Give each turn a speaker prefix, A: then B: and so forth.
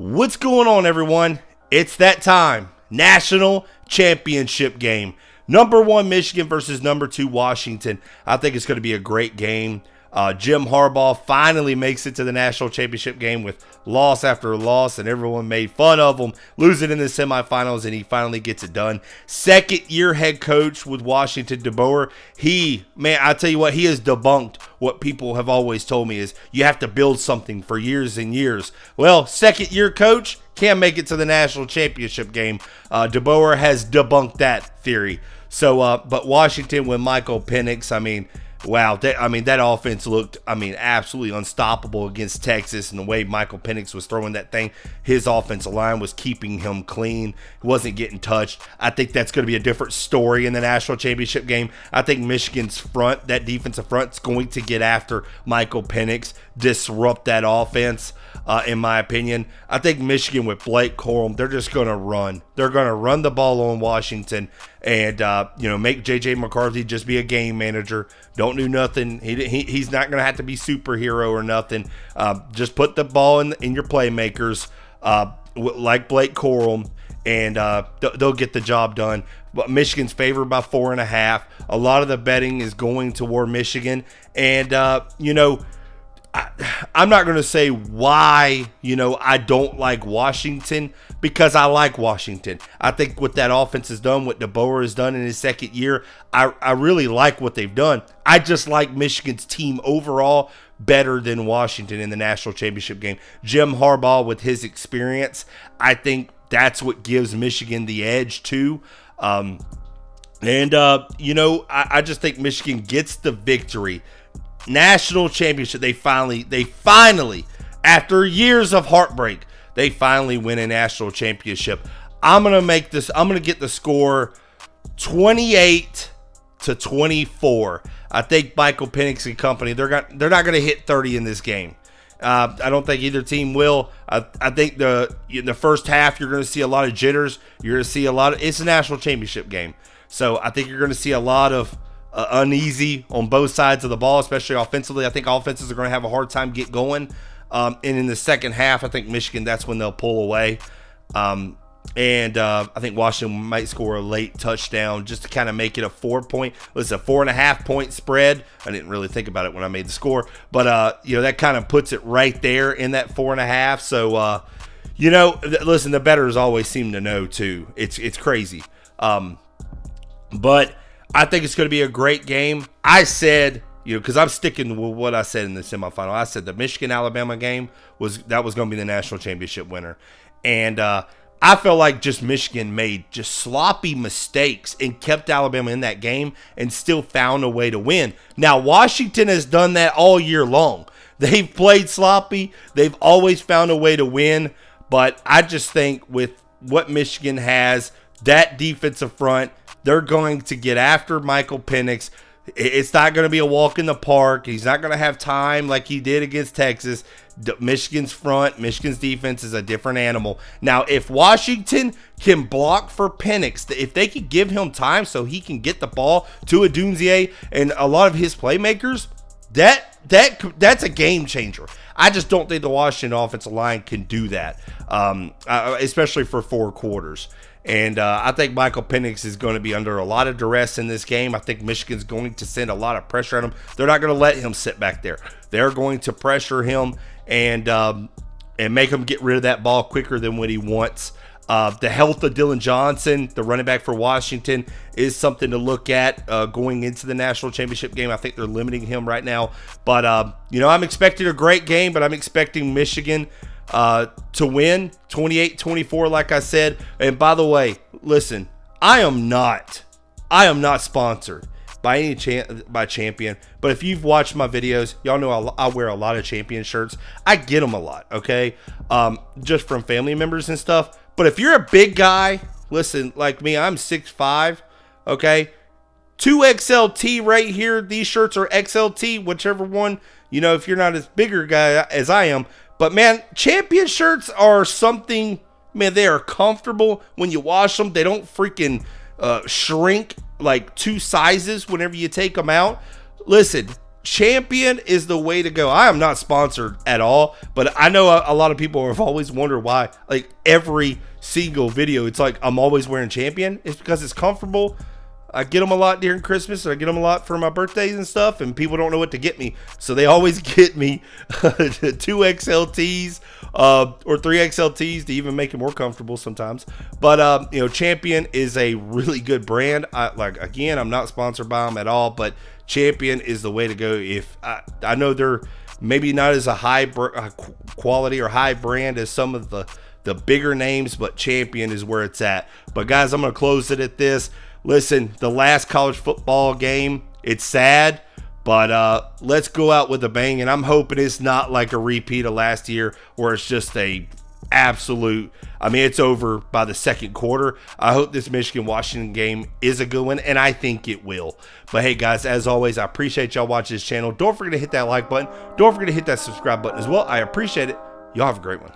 A: What's going on, everyone? It's that time. National championship game. Number 1 Michigan versus number 2 Washington. I think it's going to be a great game. Jim Harbaugh finally makes it to the national championship game with loss after loss, and everyone made fun of him losing in the semifinals, and he finally gets it done. Second-year head coach with Washington, DeBoer. I tell you what, he has debunked what people have always told me is you have to build something for years and years. Well, second-year coach can't make it to the national championship game. DeBoer has debunked that theory. So, but Washington with Michael Penix, wow, that offense looked, absolutely unstoppable against Texas, and the way Michael Penix was throwing that thing, his offensive line was keeping him clean, wasn't getting touched. I think that's going to be a different story in the national championship game. I think Michigan's front, that defensive front, is going to get after Michael Penix, disrupt that offense, in my opinion. I think Michigan with Blake Corum, they're just going to run. They're going to run the ball on Washington and, make J.J. McCarthy just be a game manager. Don't do nothing. He's not going to have to be superhero or nothing. Just put the ball in your playmakers like Blake Corum, and they'll get the job done. But Michigan's favored by 4.5. A lot of the betting is going toward Michigan. And, I'm not going to say why, I don't like Washington, because I like Washington. I think what that offense has done, what DeBoer has done in his second year, I really like what they've done. I just like Michigan's team overall better than Washington in the national championship game. Jim Harbaugh, with his experience, I think that's what gives Michigan the edge too. I just think Michigan gets the victory. National championship. They finally, after years of heartbreak, they finally win a national championship. I'm going to get the score 28-24. I think Michael Penix and company, they're not going to hit 30 in this game. I don't think either team will. I think in the first half, you're going to see a lot of jitters. You're going to see it's a national championship game. So I think you're going to see a lot of uneasy on both sides of the ball, especially offensively. I think offenses are going to have a hard time get going. And in the second half, I think Michigan, that's when they'll pull away. I think Washington might score a late touchdown just to kind of make it a 4.5 point spread. I didn't really think about it when I made the score, but that kind of puts it right there in that 4.5. So, listen, the bettors always seem to know too. It's crazy. But I think it's going to be a great game. I said, because I'm sticking with what I said in the semifinal. I said the Michigan-Alabama game was going to be the national championship winner. And I felt like just Michigan made just sloppy mistakes and kept Alabama in that game and still found a way to win. Now, Washington has done that all year long. They've played sloppy. They've always found a way to win. But I just think with what Michigan has, that defensive front, they're going to get after Michael Penix. It's not going to be a walk in the park. He's not going to have time like he did against Texas. Michigan's defense is a different animal. Now, if Washington can block for Penix, if they could give him time so he can get the ball to Odunze and a lot of his playmakers, that's a game changer. I just don't think the Washington offensive line can do that, especially for 4 quarters. And I think Michael Penix is going to be under a lot of duress in this game. I think Michigan's going to send a lot of pressure on him. They're not going to let him sit back there. They're going to pressure him and make him get rid of that ball quicker than what he wants. The health of Dylan Johnson, the running back for Washington, is something to look at going into the national championship game. I think they're limiting him right now. But, I'm expecting a great game, but I'm expecting Michigan to win 28-24, like I said. And by the way, listen, I am not sponsored by by Champion, but if you've watched my videos, y'all know I wear a lot of Champion shirts. I get them a lot, okay, just from family members and stuff. But if you're a big guy, listen, like me, I'm 6'5", okay, 2XLT right here. These shirts are XLT, whichever one, if you're not as bigger guy as I am. But, man, Champion shirts are something, man, they are comfortable when you wash them. They don't freaking shrink like 2 sizes whenever you take them out. Listen, Champion is the way to go. I am not sponsored at all, but I know a lot of people have always wondered why, like every single video, it's like I'm always wearing Champion. It's because it's comfortable. I get them a lot during Christmas, and I get them a lot for my birthdays and stuff, and people don't know what to get me. So they always get me 2XLTs or 3XLTs to even make it more comfortable sometimes. But, Champion is a really good brand. Again, I'm not sponsored by them at all, but Champion is the way to go. If I know they're maybe not as a high quality or high brand as some of the bigger names, but Champion is where it's at. But guys, I'm going to close it at this. Listen, the last college football game, it's sad, but let's go out with a bang, and I'm hoping it's not like a repeat of last year where it's just a absolute, it's over by the second quarter. I hope this Michigan-Washington game is a good one, and I think it will. But hey, guys, as always, I appreciate y'all watching this channel. Don't forget to hit that like button. Don't forget to hit that subscribe button as well. I appreciate it. Y'all have a great one.